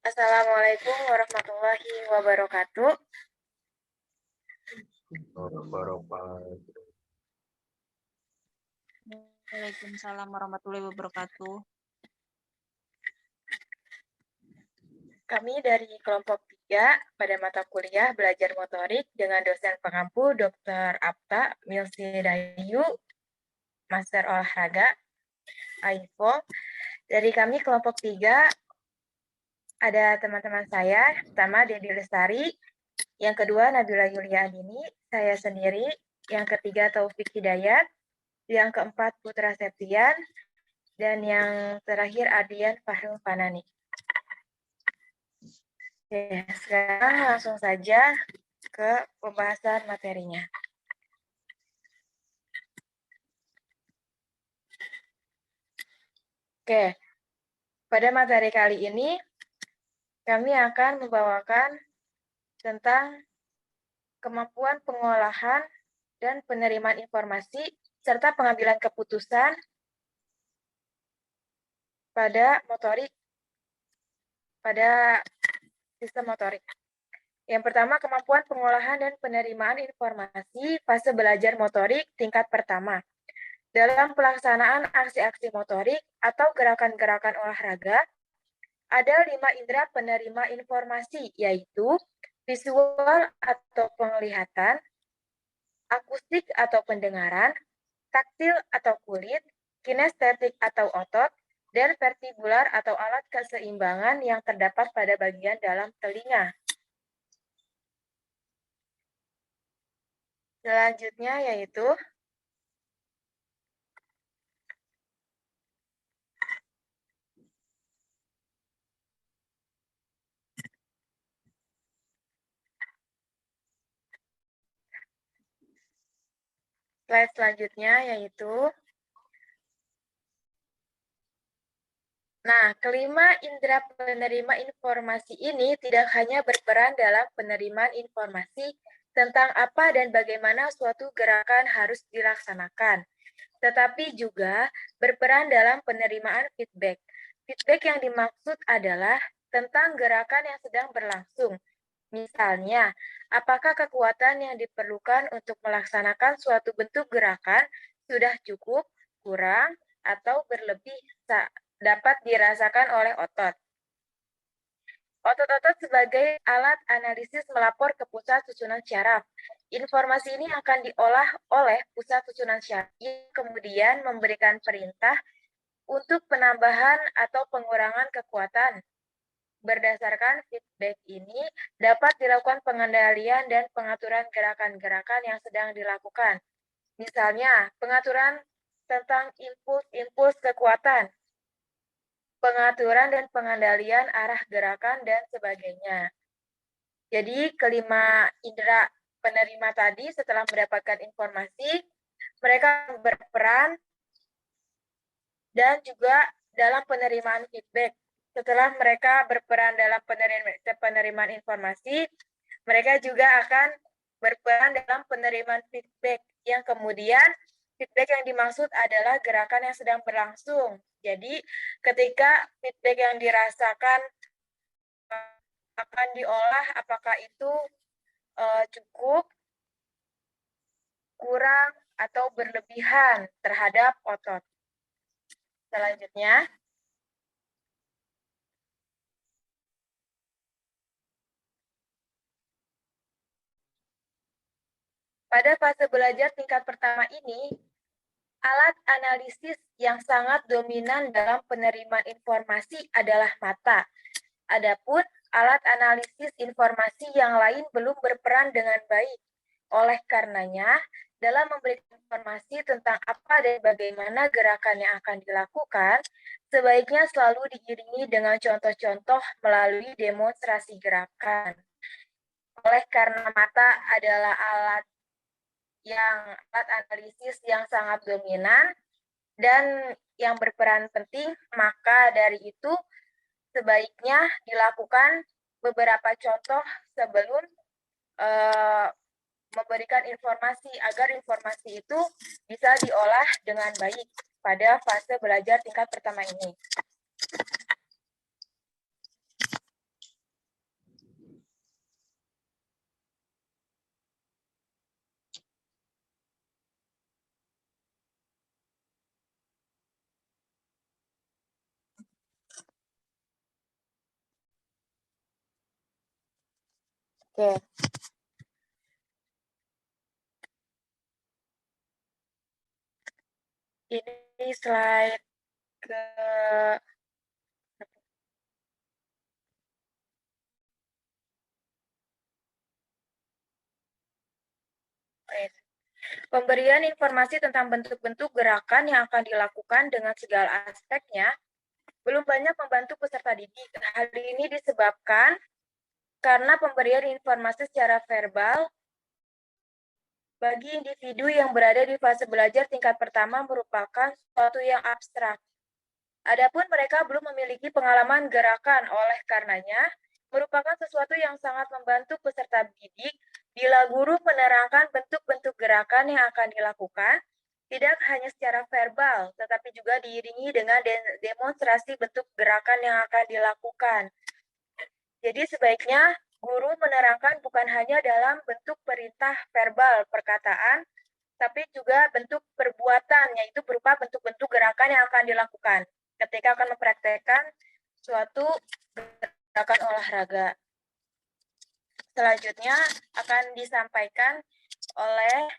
Assalamualaikum warahmatullahi wabarakatuh. Waalaikumsalam warahmatullahi wabarakatuh. Kami dari kelompok 3 pada mata kuliah belajar motorik dengan dosen pengampu Dr. Apta Milsi Dayu, Master Olahraga, AIFO. Dari kami kelompok 3 ada teman-teman saya, pertama Dedi Lestari, yang kedua Nabila Yulia Andini, saya sendiri, yang ketiga Taufik Hidayat, yang keempat Putra Septian, dan yang terakhir Adian Fahrul Fanani. Oke, sekarang langsung saja ke pembahasan materinya. Oke, pada materi kali ini kami akan membawakan tentang kemampuan pengolahan dan penerimaan informasi serta pengambilan keputusan pada sistem motorik. Yang pertama, kemampuan pengolahan dan penerimaan informasi fase belajar motorik tingkat pertama. Dalam pelaksanaan aksi-aksi motorik atau gerakan-gerakan olahraga, ada 5 indera penerima informasi, yaitu visual atau penglihatan, akustik atau pendengaran, taktil atau kulit, kinestetik atau otot, dan vertibular atau alat keseimbangan yang terdapat pada bagian dalam telinga. Selanjutnya yaitu slide selanjutnya yaitu kelima indera penerima informasi ini tidak hanya berperan dalam penerimaan informasi tentang apa dan bagaimana suatu gerakan harus dilaksanakan, tetapi juga berperan dalam penerimaan feedback. Feedback yang dimaksud adalah tentang gerakan yang sedang berlangsung. Misalnya, apakah kekuatan yang diperlukan untuk melaksanakan suatu bentuk gerakan sudah cukup, kurang, atau berlebih dapat dirasakan oleh otot. Otot-otot sebagai alat analisis melapor ke pusat susunan syaraf. Informasi ini akan diolah oleh pusat susunan syaraf, yang kemudian memberikan perintah untuk penambahan atau pengurangan kekuatan. Berdasarkan feedback ini, dapat dilakukan pengendalian dan pengaturan gerakan-gerakan yang sedang dilakukan. Misalnya, pengaturan tentang impuls kekuatan, pengaturan dan pengendalian arah gerakan, dan sebagainya. Jadi, kelima indera penerima tadi setelah mendapatkan informasi, mereka berperan dan juga dalam penerimaan feedback. Setelah mereka berperan dalam penerimaan informasi, mereka juga akan berperan dalam penerimaan feedback, yang kemudian feedback yang dimaksud adalah gerakan yang sedang berlangsung. Jadi, ketika feedback yang dirasakan akan diolah, apakah itu cukup, kurang, atau berlebihan terhadap otot. Selanjutnya, pada fase belajar tingkat pertama ini, alat analisis yang sangat dominan dalam penerimaan informasi adalah mata. Adapun alat analisis informasi yang lain belum berperan dengan baik. Oleh karenanya, dalam memberikan informasi tentang apa dan bagaimana gerakan yang akan dilakukan, sebaiknya selalu diiringi dengan contoh-contoh melalui demonstrasi gerakan. Oleh karena mata adalah alat analisis yang sangat dominan dan yang berperan penting, maka dari itu sebaiknya dilakukan beberapa contoh sebelum memberikan informasi agar informasi itu bisa diolah dengan baik pada fase belajar tingkat pertama ini. Oke. Ini slide ke pemberian informasi tentang bentuk-bentuk gerakan yang akan dilakukan dengan segala aspeknya belum banyak membantu peserta didik. Hal ini disebabkan karena pemberian informasi secara verbal bagi individu yang berada di fase belajar tingkat pertama merupakan sesuatu yang abstrak. Adapun mereka belum memiliki pengalaman gerakan, oleh karenanya merupakan sesuatu yang sangat membantu peserta didik bila guru menerangkan bentuk-bentuk gerakan yang akan dilakukan, tidak hanya secara verbal, tetapi juga diiringi dengan demonstrasi bentuk gerakan yang akan dilakukan. Jadi sebaiknya guru menerangkan bukan hanya dalam bentuk perintah verbal perkataan, tapi juga bentuk perbuatan, yaitu berupa bentuk-bentuk gerakan yang akan dilakukan ketika akan mempraktekkan suatu gerakan olahraga. Selanjutnya akan disampaikan oleh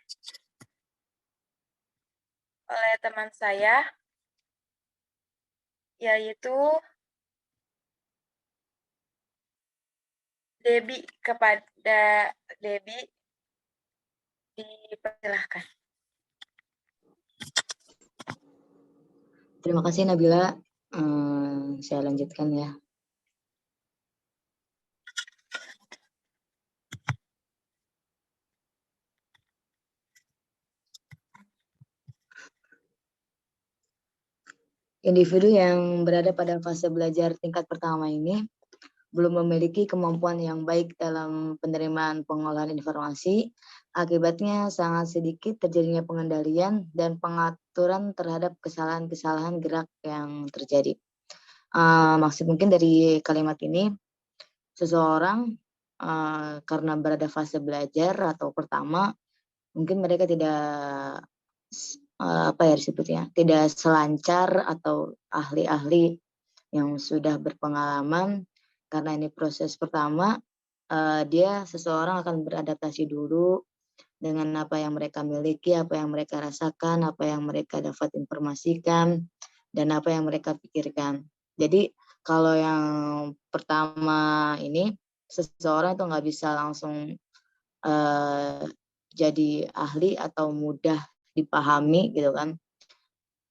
teman saya, yaitu Debbie. Kepada Debbie, dipersilahkan. Terima kasih Nabila. Saya lanjutkan ya. Individu yang berada pada fase belajar tingkat pertama ini belum memiliki kemampuan yang baik dalam penerimaan pengolahan informasi. Akibatnya sangat sedikit terjadinya pengendalian dan pengaturan terhadap kesalahan-kesalahan gerak yang terjadi. Maksud mungkin dari kalimat ini, seseorang karena berada fase belajar atau pertama, mungkin mereka tidak disebutnya, tidak selancar atau ahli-ahli yang sudah berpengalaman. Karena ini proses pertama, dia seseorang akan beradaptasi dulu dengan apa yang mereka miliki, apa yang mereka rasakan, apa yang mereka dapat informasikan, dan apa yang mereka pikirkan. Jadi kalau yang pertama ini, seseorang itu nggak bisa langsung jadi ahli atau mudah dipahami gitu kan.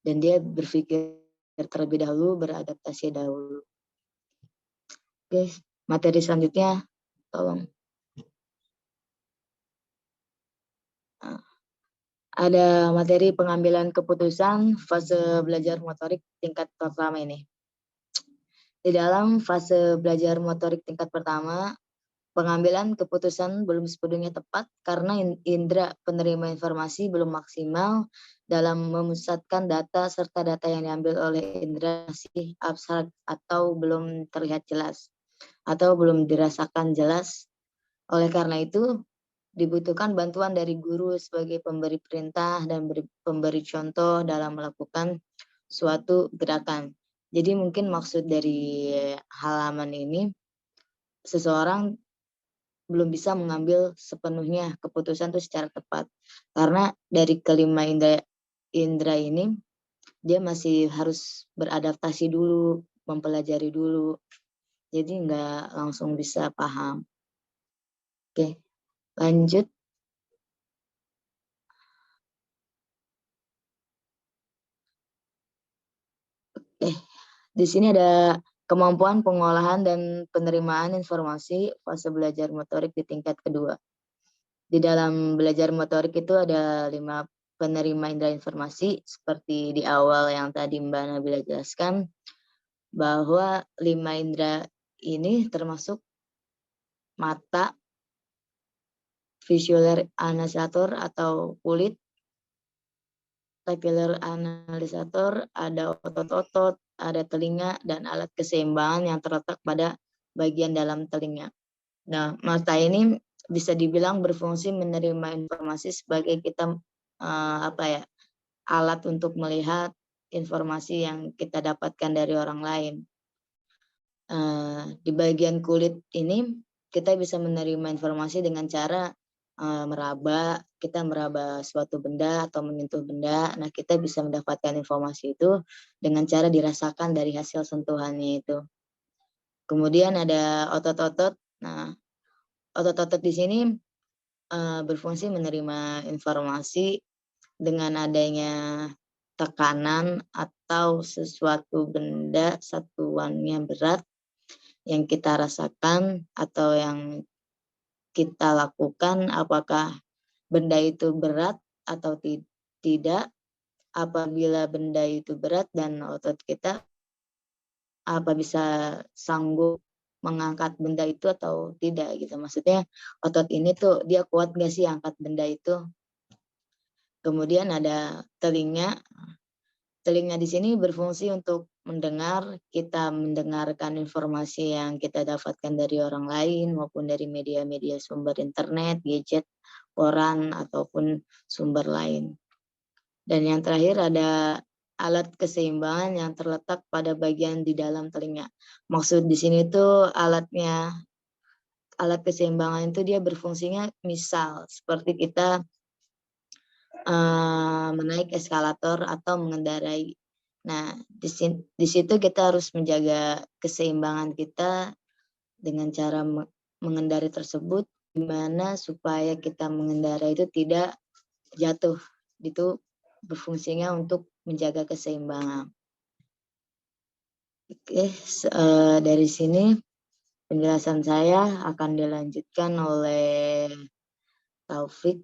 Dan dia berpikir terlebih dahulu, beradaptasi dahulu. Oke, materi selanjutnya, tolong. Ada materi pengambilan keputusan fase belajar motorik tingkat pertama ini. Di dalam fase belajar motorik tingkat pertama, pengambilan keputusan belum sepenuhnya tepat karena indera penerima informasi belum maksimal dalam memusatkan data serta data yang diambil oleh indera masih abstrak atau belum terlihat jelas atau belum dirasakan jelas. Oleh karena itu, dibutuhkan bantuan dari guru sebagai pemberi perintah dan pemberi contoh dalam melakukan suatu gerakan. Jadi mungkin maksud dari halaman ini, seseorang belum bisa mengambil sepenuhnya keputusan itu secara tepat. Karena dari kelima indera ini, dia masih harus beradaptasi dulu, mempelajari dulu. Jadi nggak langsung bisa paham. Oke, lanjut. Di sini ada kemampuan pengolahan dan penerimaan informasi fase belajar motorik di tingkat kedua. Di dalam belajar motorik itu ada 5 penerima indera informasi, seperti di awal yang tadi Mbak Nabila jelaskan, bahwa 5 indera ini termasuk mata, visual analysator atau kulit, tacular analysator, ada otot-otot, ada telinga, dan alat keseimbangan yang terletak pada bagian dalam telinga. Nah, mata ini bisa dibilang berfungsi menerima informasi sebagai kita alat untuk melihat informasi yang kita dapatkan dari orang lain. Di bagian kulit ini kita bisa menerima informasi dengan cara kita meraba suatu benda atau menyentuh benda. Nah, kita bisa mendapatkan informasi itu dengan cara dirasakan dari hasil sentuhannya itu. Kemudian ada otot-otot. Nah, otot-otot di sini berfungsi menerima informasi dengan adanya tekanan atau sesuatu benda satuannya berat yang kita rasakan atau yang kita lakukan, apakah benda itu berat atau tidak. Apabila benda itu berat dan otot kita bisa sanggup mengangkat benda itu atau tidak gitu. Maksudnya otot ini tuh dia kuat nggak sih angkat benda itu. Kemudian ada telinga. Telinga di sini berfungsi untuk mendengar, kita mendengarkan informasi yang kita dapatkan dari orang lain maupun dari media-media sumber internet, gadget, koran, ataupun sumber lain. Dan yang terakhir ada alat keseimbangan yang terletak pada bagian di dalam telinga. Maksud di sini tuh alat keseimbangan itu dia berfungsinya misal seperti kita menaik eskalator atau mengendarai. Nah, di situ kita harus menjaga keseimbangan kita dengan cara mengendarai tersebut, gimana supaya kita mengendarai itu tidak jatuh. Itu berfungsinya untuk menjaga keseimbangan. Oke, dari sini penjelasan saya akan dilanjutkan oleh Taufik.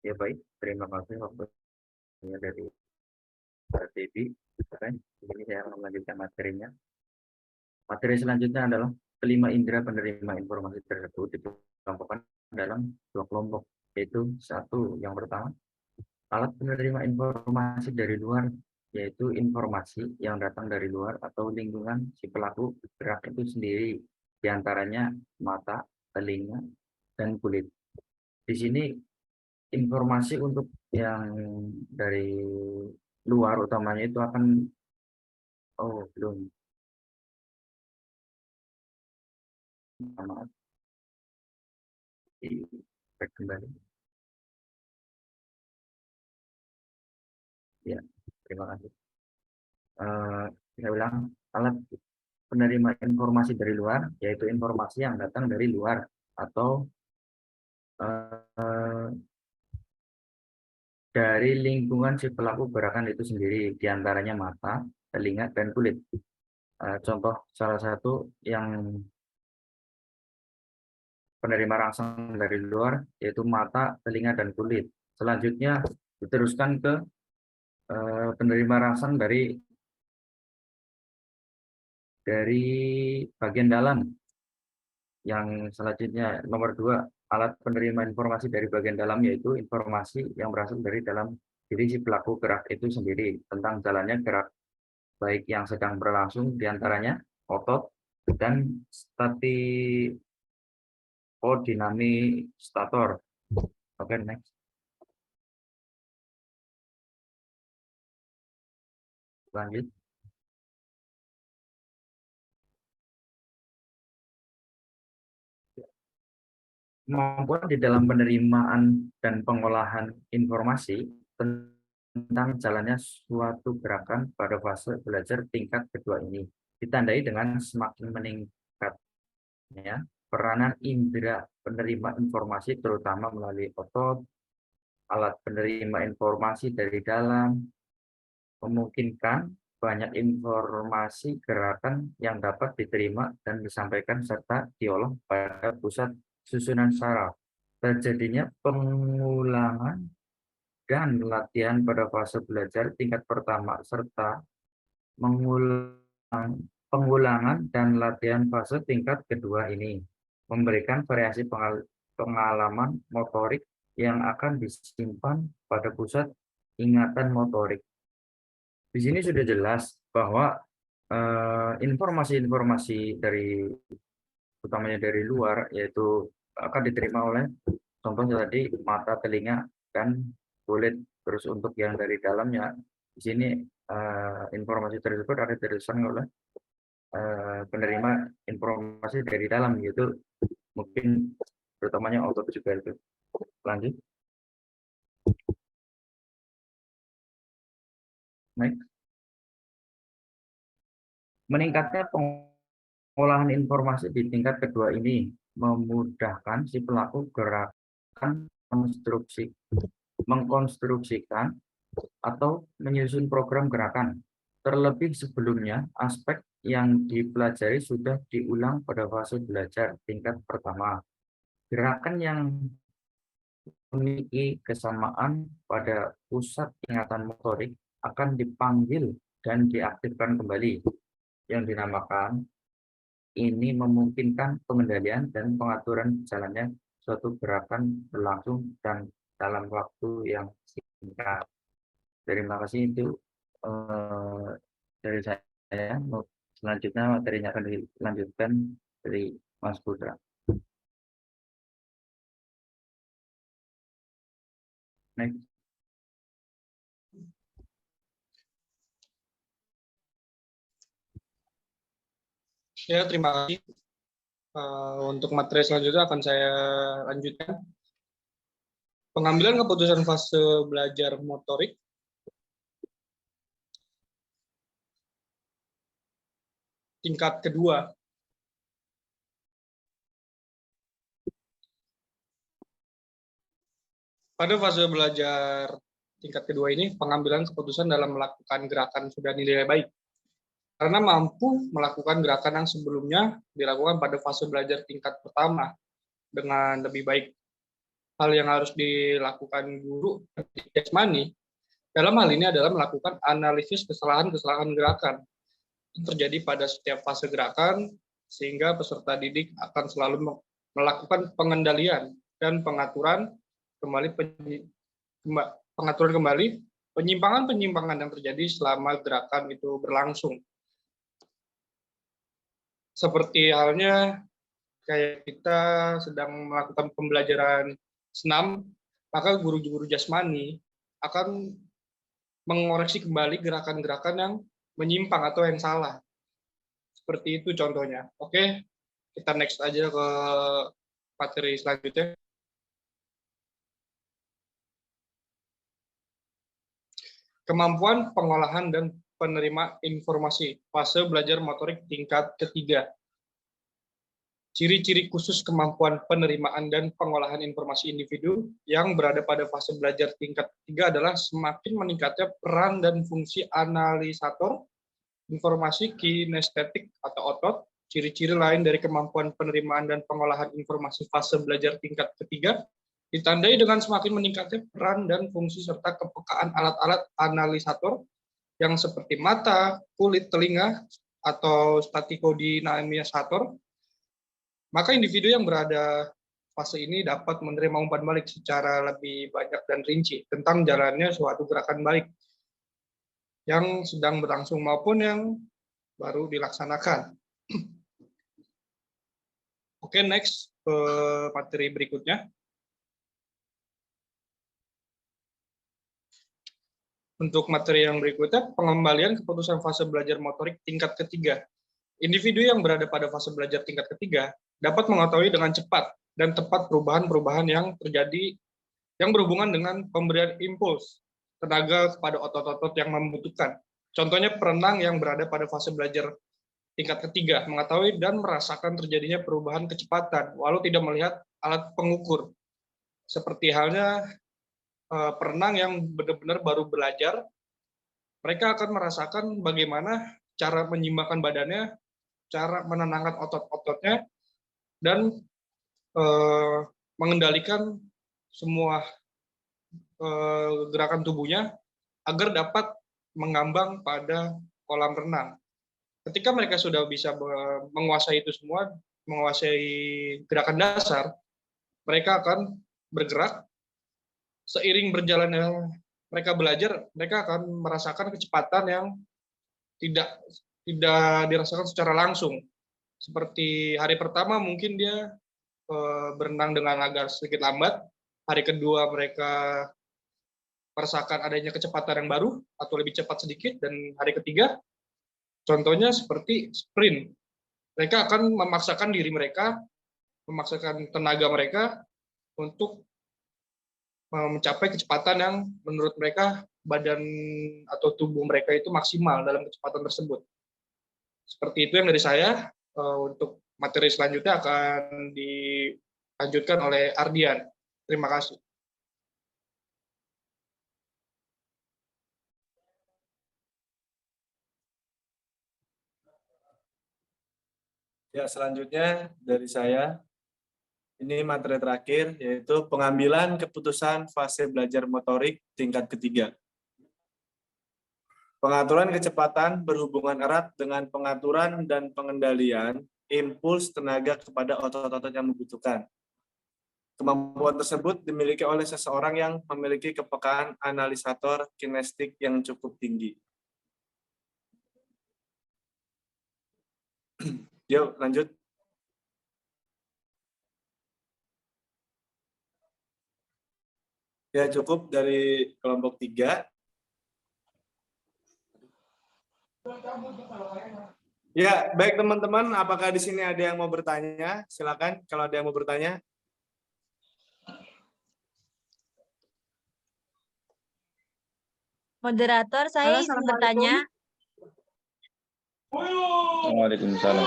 Ya baik, terima kasih waktunya dari Pak Devi. Ini saya akan melanjutkan materinya. Materi selanjutnya adalah kelima indera penerima informasi tersebut dikelompokkan dalam dua kelompok, yaitu satu yang pertama alat penerima informasi dari luar, yaitu informasi yang datang dari luar atau lingkungan si pelaku gerak itu sendiri, diantaranya mata, telinga, dan kulit. Di sini informasi untuk yang dari luar utamanya itu akan belum maaf kembali ya, terima kasih. Saya ulang, alat penerima informasi dari luar yaitu informasi yang datang dari luar atau dari lingkungan si pelaku gerakan itu sendiri, diantaranya mata, telinga, dan kulit. Contoh salah satu yang penerima rangsang dari luar yaitu mata, telinga, dan kulit. Selanjutnya diteruskan ke penerima rangsang dari bagian dalam. Yang selanjutnya nomor 2, alat penerima informasi dari bagian dalam yaitu informasi yang berasal dari dalam diri si pelaku gerak itu sendiri tentang jalannya gerak, baik yang sedang berlangsung diantaranya otot dan dinamistator. Oke, next. Lanjut. Kemampuan di dalam penerimaan dan pengolahan informasi tentang jalannya suatu gerakan pada fase belajar tingkat kedua ini ditandai dengan semakin meningkatnya peranan indera penerima informasi terutama melalui otot, alat penerima informasi dari dalam, memungkinkan banyak informasi gerakan yang dapat diterima dan disampaikan serta diolah pada pusat susunan saraf. Terjadinya pengulangan dan latihan pada fase belajar tingkat pertama serta pengulangan dan latihan fase tingkat kedua ini memberikan variasi pengalaman motorik yang akan disimpan pada pusat ingatan motorik. Di sini sudah jelas bahwa informasi-informasi utamanya dari luar yaitu akan diterima oleh contohnya tadi mata, telinga, dan kulit Terus untuk yang dari dalamnya, di sini informasi tersebut ada dituliskan oleh penerima informasi dari dalam, yaitu mungkin terutamanya auto juga itu. Lanjut. Next. Meningkatnya pengolahan informasi di tingkat kedua ini memudahkan si pelaku gerakan mengkonstruksikan atau menyusun program gerakan. Terlebih sebelumnya, aspek yang dipelajari sudah diulang pada fase belajar tingkat pertama. Gerakan yang memiliki kesamaan pada pusat ingatan motorik akan dipanggil dan diaktifkan kembali, yang dinamakan ini memungkinkan pengendalian dan pengaturan jalannya suatu gerakan berlangsung dan dalam waktu yang singkat. Terima kasih, itu dari saya. Selanjutnya materinya akan dilanjutkan dari Mas Putra. Next. Ya, terima kasih. Untuk materi selanjutnya akan saya lanjutkan. Pengambilan keputusan fase belajar motorik. Tingkat kedua. Pada fase belajar tingkat kedua ini, pengambilan keputusan dalam melakukan gerakan sudah dinilai baik, karena mampu melakukan gerakan yang sebelumnya dilakukan pada fase belajar tingkat pertama dengan lebih baik. Hal yang harus dilakukan guru jasmani dalam hal ini adalah melakukan analisis kesalahan-kesalahan gerakan yang terjadi pada setiap fase gerakan, sehingga peserta didik akan selalu melakukan pengendalian dan pengaturan kembali penyimpangan-penyimpangan yang terjadi selama gerakan itu berlangsung. Seperti halnya kayak kita sedang melakukan pembelajaran senam, maka guru-guru jasmani akan mengoreksi kembali gerakan-gerakan yang menyimpang atau yang salah. Seperti itu contohnya. Oke, kita next aja ke materi selanjutnya. Kemampuan pengolahan dan penerima informasi, fase belajar motorik tingkat ketiga. Ciri-ciri khusus kemampuan penerimaan dan pengolahan informasi individu yang berada pada fase belajar tingkat ketiga adalah semakin meningkatnya peran dan fungsi analisator, informasi kinestetik atau otot. Ciri-ciri lain dari kemampuan penerimaan dan pengolahan informasi fase belajar tingkat ketiga ditandai dengan semakin meningkatnya peran dan fungsi serta kepekaan alat-alat analisator yang seperti mata, kulit, telinga, atau statikodinamisator. Maka individu yang berada fase ini dapat menerima umpan balik secara lebih banyak dan rinci tentang jalannya suatu gerakan balik yang sedang berlangsung maupun yang baru dilaksanakan. Oke, next ke materi berikutnya. Untuk materi yang berikutnya, pengembalian keputusan fase belajar motorik tingkat ketiga. Individu yang berada pada fase belajar tingkat ketiga dapat mengetahui dengan cepat dan tepat perubahan-perubahan yang terjadi yang berhubungan dengan pemberian impuls tenaga kepada otot-otot yang membutuhkan. Contohnya perenang yang berada pada fase belajar tingkat ketiga mengetahui dan merasakan terjadinya perubahan kecepatan walau tidak melihat alat pengukur. Seperti halnya perenang yang benar-benar baru belajar, mereka akan merasakan bagaimana cara menyimbangkan badannya, cara menenangkan otot-ototnya, dan mengendalikan semua gerakan tubuhnya agar dapat mengambang pada kolam renang. Ketika mereka sudah bisa menguasai itu semua, menguasai gerakan dasar, mereka akan bergerak. Seiring berjalannya mereka belajar, mereka akan merasakan kecepatan yang tidak dirasakan secara langsung. Seperti hari pertama mungkin dia berenang dengan agak sedikit lambat, hari kedua mereka merasakan adanya kecepatan yang baru atau lebih cepat sedikit. Dan hari ketiga, contohnya seperti sprint. Mereka akan memaksakan diri mereka, memaksakan tenaga mereka untuk mencapai kecepatan yang menurut mereka badan atau tubuh mereka itu maksimal dalam kecepatan tersebut. Seperti itu yang dari saya. Untuk materi selanjutnya akan dilanjutkan oleh Ardian. Terima kasih. Ya, selanjutnya dari saya, ini materi terakhir, yaitu pengambilan keputusan fase belajar motorik tingkat ketiga. Pengaturan kecepatan berhubungan erat dengan pengaturan dan pengendalian impuls tenaga kepada otot-otot yang membutuhkan. Kemampuan tersebut dimiliki oleh seseorang yang memiliki kepekaan analisator kinestik yang cukup tinggi. Yuk, lanjut. Ya, cukup dari kelompok 3. Ya, baik teman-teman, apakah di sini ada yang mau bertanya? Silakan kalau ada yang mau bertanya. Moderator, saya Halo, izin bertanya. Waalaikumsalam.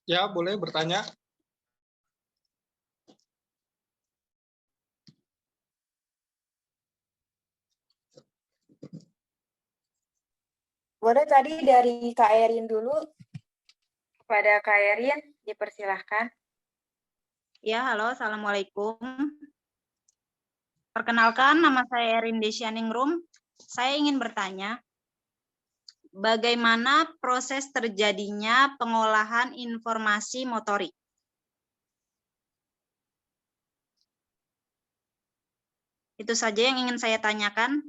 Ya, boleh bertanya. Boleh tadi dari Kak Erin dulu. Kepada Kak Erin, dipersilahkan. Ya, halo, Assalamualaikum. Perkenalkan, nama saya Erin Desyaningrum. Saya ingin bertanya, bagaimana proses terjadinya pengolahan informasi motorik? Itu saja yang ingin saya tanyakan.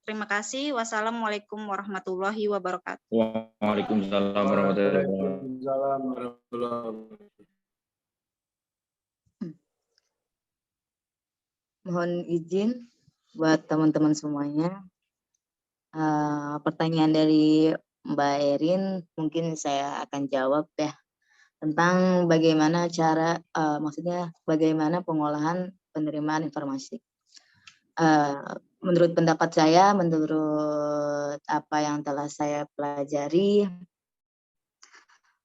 Terima kasih. Wassalamualaikum warahmatullahi wabarakatuh. Waalaikumsalam warahmatullahi wabarakatuh. Waalaikumsalam warahmatullahi wabarakatuh. Mohon izin buat teman-teman semuanya. Pertanyaan dari Mbak Erin mungkin saya akan jawab ya, tentang bagaimana cara, maksudnya bagaimana pengolahan penerimaan informasi. Menurut pendapat saya, menurut apa yang telah saya pelajari,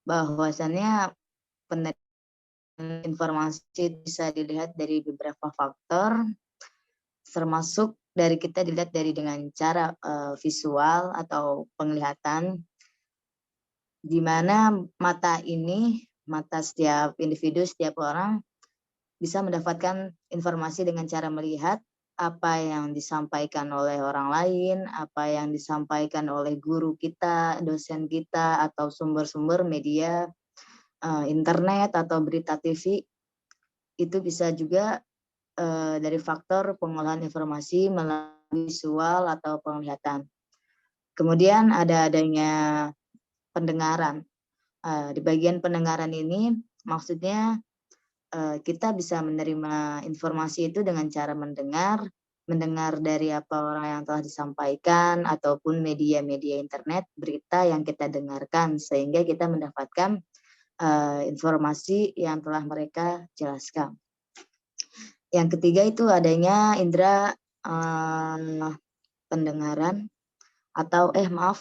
bahwasannya penerimaan informasi bisa dilihat dari beberapa faktor, termasuk dari kita dilihat dari dengan cara visual atau penglihatan, di mana mata ini, mata setiap individu, setiap orang bisa mendapatkan informasi dengan cara melihat apa yang disampaikan oleh orang lain, apa yang disampaikan oleh guru kita, dosen kita, atau sumber-sumber media, internet atau berita TV. Itu bisa juga dari faktor pengolahan informasi melalui visual atau penglihatan. Kemudian adanya pendengaran. Di bagian pendengaran ini maksudnya kita bisa menerima informasi itu dengan cara mendengar dari apa orang yang telah disampaikan ataupun media-media internet, berita yang kita dengarkan, sehingga kita mendapatkan informasi yang telah mereka jelaskan. Yang ketiga itu adanya indera pendengaran atau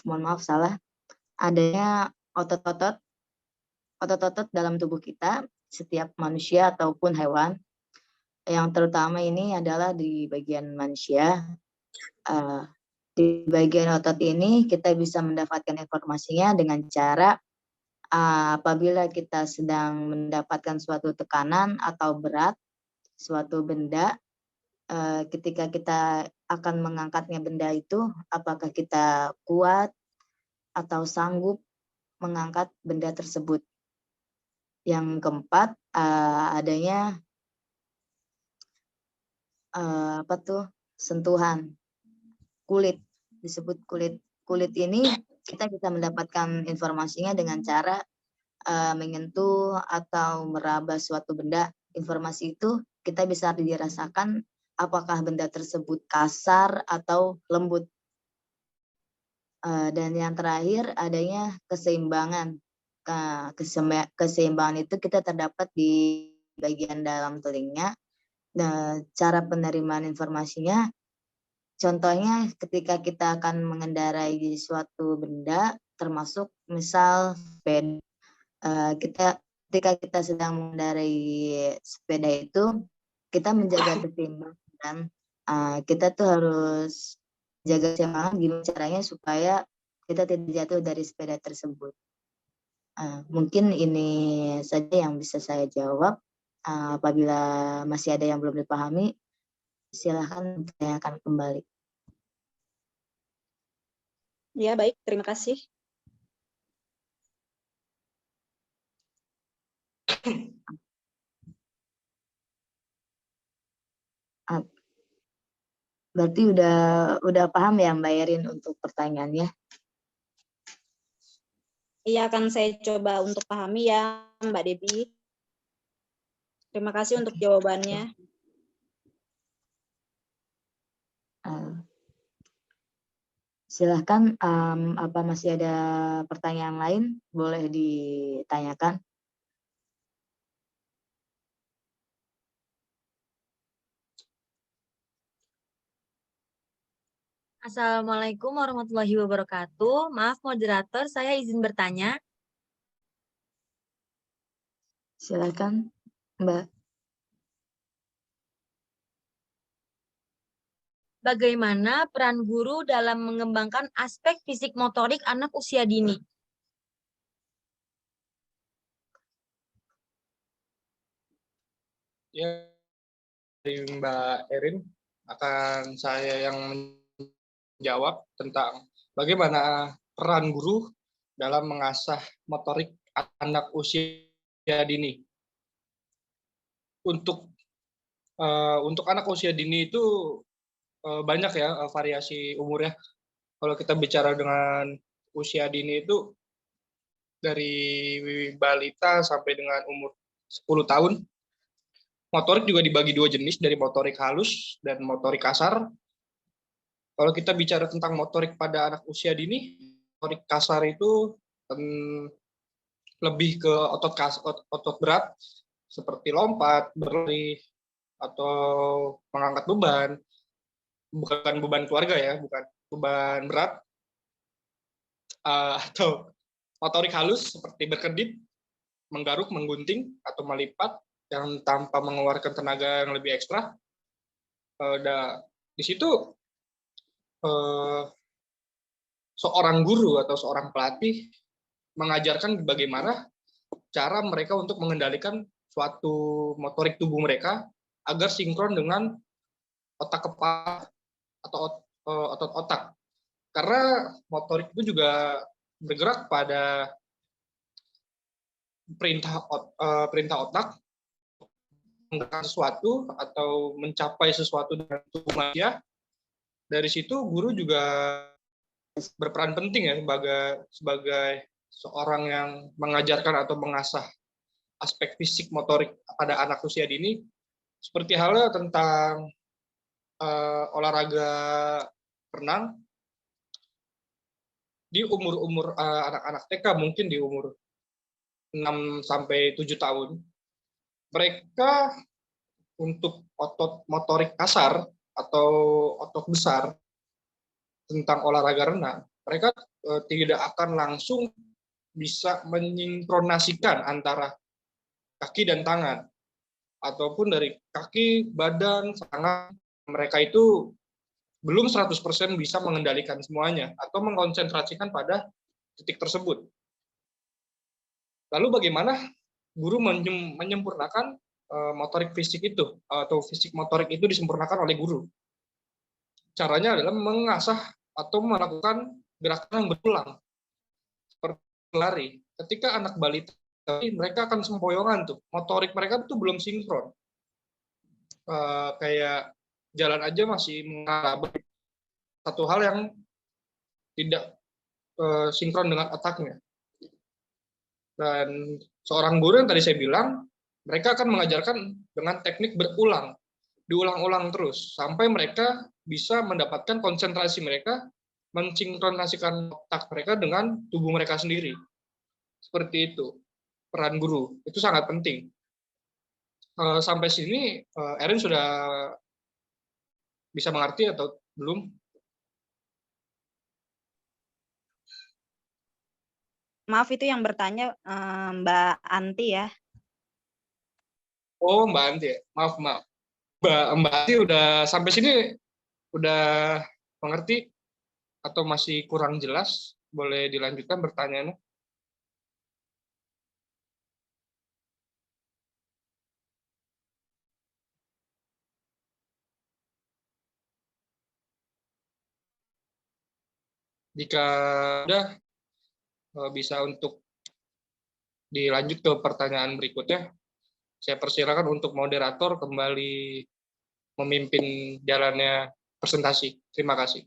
mohon maaf salah, adanya otot-otot dalam tubuh kita, setiap manusia ataupun hewan. Yang terutama ini adalah di bagian manusia. Di bagian otot ini kita bisa mendapatkan informasinya dengan cara apabila kita sedang mendapatkan suatu tekanan atau berat suatu benda, ketika kita akan mengangkatnya benda itu, apakah kita kuat atau sanggup mengangkat benda tersebut. Yang keempat, adanya sentuhan kulit, disebut kulit. Kulit ini kita bisa mendapatkan informasinya dengan cara menyentuh atau meraba suatu benda. Informasi itu kita bisa dirasakan apakah benda tersebut kasar atau lembut. Dan yang terakhir adanya keseimbangan. Keseimbangan itu kita terdapat di bagian dalam telinga. Nah, cara penerimaan informasinya, contohnya ketika kita akan mengendarai suatu benda, termasuk misal sepeda, ketika kita sedang mengendarai sepeda itu, kita menjaga keseimbangan dan kita tuh harus jaga keseimbangan gimana caranya supaya kita tidak jatuh dari sepeda tersebut. Mungkin ini saja yang bisa saya jawab. Apabila masih ada yang belum dipahami, silakan ditanyakan kembali. Ya, baik. Terima kasih. Berarti udah paham ya Mbak Erin untuk pertanyaannya? Iya, akan saya coba untuk pahami ya Mbak Debbie. Terima kasih untuk jawabannya. Silahkan, apa masih ada pertanyaan lain? Boleh ditanyakan. Assalamualaikum warahmatullahi wabarakatuh. Maaf moderator, saya izin bertanya. Silakan, Mbak. Bagaimana peran guru dalam mengembangkan aspek fisik motorik anak usia dini? Ya, dari Mbak Erin akan saya yang menjawab tentang bagaimana peran guru dalam mengasah motorik anak usia dini. Untuk anak usia dini itu banyak ya variasi umurnya. Kalau kita bicara dengan usia dini itu dari balita sampai dengan umur 10 tahun. Motorik juga dibagi dua jenis, dari motorik halus dan motorik kasar. Kalau kita bicara tentang motorik pada anak usia dini, motorik kasar itu lebih ke otot berat, seperti lompat, berlari, atau mengangkat beban. Bukan beban keluarga ya, bukan beban berat. Atau motorik halus seperti berkedip, menggaruk, menggunting, atau melipat yang tanpa mengeluarkan tenaga yang lebih ekstra. Di situ seorang guru atau seorang pelatih mengajarkan bagaimana cara mereka untuk mengendalikan suatu motorik tubuh mereka agar sinkron dengan otak kepala atau otot otak. Karena motorik itu juga bergerak pada perintah otak menggerakkan sesuatu atau mencapai sesuatu dengan tubuh manusia. Dari situ guru juga berperan penting ya sebagai seorang yang mengajarkan atau mengasah aspek fisik motorik pada anak usia dini, seperti halnya tentang olahraga renang. Di umur anak-anak TK, mungkin di umur 6 sampai 7 tahun, mereka untuk otot motorik kasar atau otot besar tentang olahraga renang, mereka tidak akan langsung bisa mensinkronasikan antara kaki dan tangan, ataupun dari kaki, badan, tangan. Mereka itu belum 100% bisa mengendalikan semuanya atau mengkonsentrasikan pada titik tersebut. Lalu bagaimana guru menyempurnakan motorik fisik itu, atau fisik motorik itu disempurnakan oleh guru? Caranya adalah mengasah atau melakukan gerakan yang berulang, seperti lari. Ketika anak balita, mereka akan sempoyongan tuh, motorik mereka tuh belum sinkron. Kayak jalan aja masih mengalami satu hal yang tidak sinkron dengan otaknya. Dan seorang guru yang tadi saya bilang, mereka akan mengajarkan dengan teknik berulang, diulang-ulang terus sampai mereka bisa mendapatkan konsentrasi mereka, mensinkronasikan otak mereka dengan tubuh mereka sendiri. Seperti itu peran guru, itu sangat penting. Sampai sini Erin sudah bisa mengerti atau belum? Maaf, itu yang bertanya Mbak Anti ya. Oh, Mbak Anti ya? Maaf. Mbak Anti udah sampai sini udah mengerti atau masih kurang jelas? Boleh dilanjutkan pertanyaannya? Jika sudah, bisa untuk dilanjut ke pertanyaan berikutnya. Saya persilakan untuk moderator kembali memimpin jalannya presentasi. Terima kasih.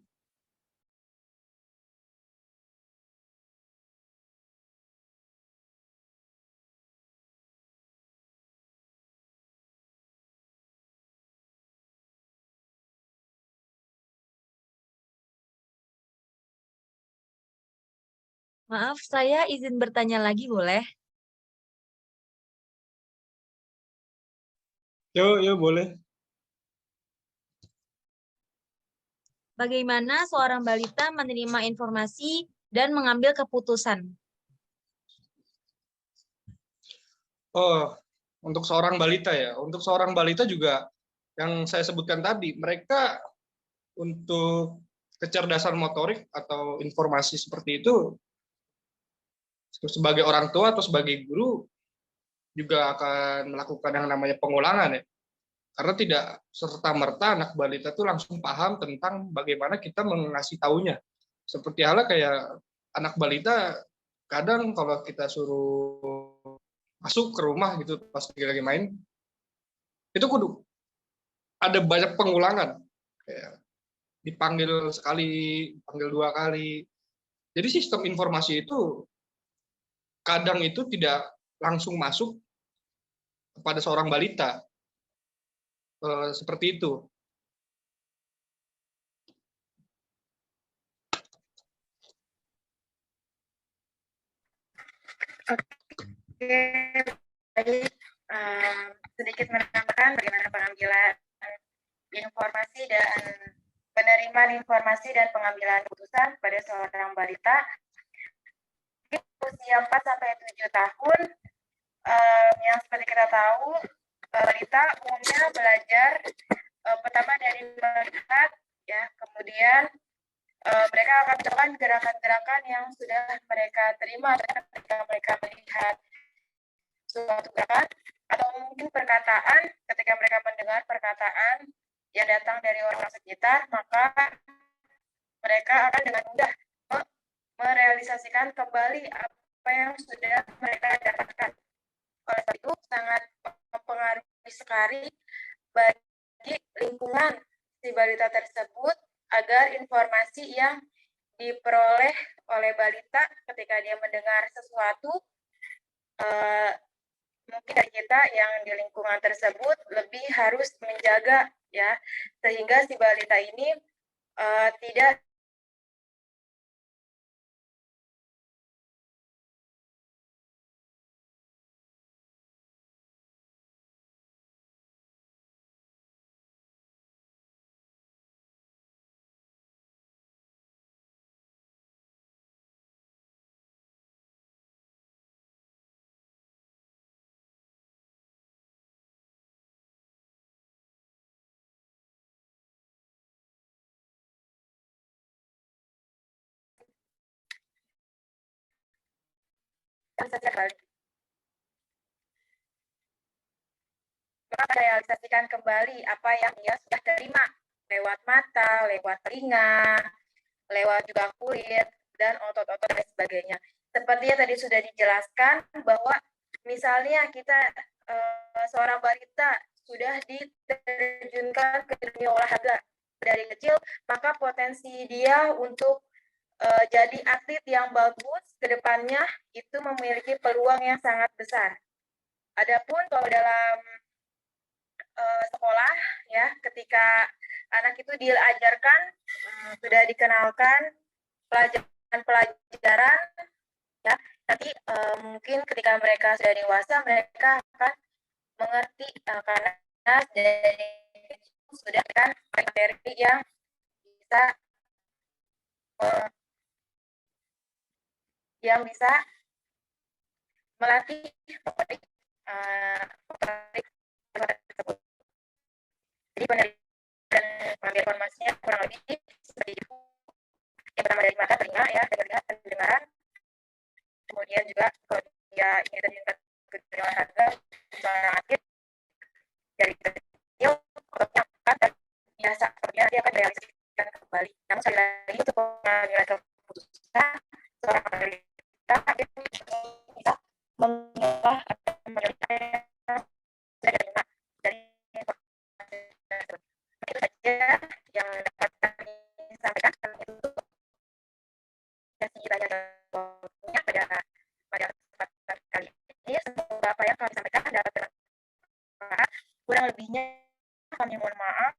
Maaf, saya izin bertanya lagi boleh? Yo, boleh. Bagaimana seorang balita menerima informasi dan mengambil keputusan? Oh, untuk seorang balita ya. Untuk seorang balita juga yang saya sebutkan tadi, mereka untuk kecerdasan motorik atau informasi seperti itu, sebagai orang tua atau sebagai guru, juga akan melakukan yang namanya pengulangan ya. Karena tidak serta-merta anak balita itu langsung paham tentang bagaimana kita mengasih taunya. Seperti halnya kayak anak balita, kadang kalau kita suruh masuk ke rumah gitu pas lagi main, itu kudu ada banyak pengulangan. Kayak dipanggil sekali, dipanggil 2 kali. Jadi sistem informasi itu kadang itu tidak langsung masuk kepada seorang balita. Seperti itu. Oke, baik. Sedikit menambahkan bagaimana pengambilan informasi dan penerimaan informasi dan pengambilan keputusan pada seorang balita di usia 4 sampai 7 tahun. Yang seperti kita tahu, balita umumnya belajar pertama dari melihat, ya, kemudian mereka akan melakukan gerakan-gerakan yang sudah mereka terima ketika mereka melihat suatu gerakan, atau mungkin perkataan, ketika mereka mendengar perkataan yang datang dari orang sekitar, maka mereka akan dengan mudah merealisasikan kembali apa yang sudah mereka dapatkan. Oleh sebab itu, sangat mempengaruhi sekali bagi lingkungan si balita tersebut agar informasi yang diperoleh oleh balita ketika dia mendengar sesuatu, mungkin dari kita yang di lingkungan tersebut lebih harus menjaga, ya, sehingga si balita ini tidak merealisasikan kembali apa yang dia sudah terima lewat mata, lewat telinga, lewat juga kulit dan otot-otot dan sebagainya. Seperti yang tadi sudah dijelaskan bahwa misalnya kita seorang balita sudah diterjunkan ke dunia olahraga dari kecil, maka potensi dia untuk jadi atlet yang bagus ke depannya itu memiliki peluang yang sangat besar. Adapun kalau dalam sekolah ya, ketika anak itu diajarkan, sudah dikenalkan pelajaran ya, nanti mungkin ketika mereka sudah dewasa mereka akan mengerti karena dari sudah kan materi yang bisa melatih motorik tersebut. Jadi pengambil informasinya kurang lebih seperti itu. Yang pertama dari mata, telinga ya, pendengaran. Kemudian juga kalau dia ingin terjun ke olahraga, aktif dari kecil ototnya angkat dan biasa ototnya nanti akan realisasikan kembali. Namun sekali lagi untuk pengambilan keputusan seorang pemerintah itu bisa mengolah atau menyelesaikan dari informasi tersebut. Itu saja yang dapat kami sampaikan untuk sesi tanya jawabnya pada kesempatan kali ini. Semoga apa yang kami sampaikan dapat bermanfaat. Kurang lebihnya kami mohon maaf.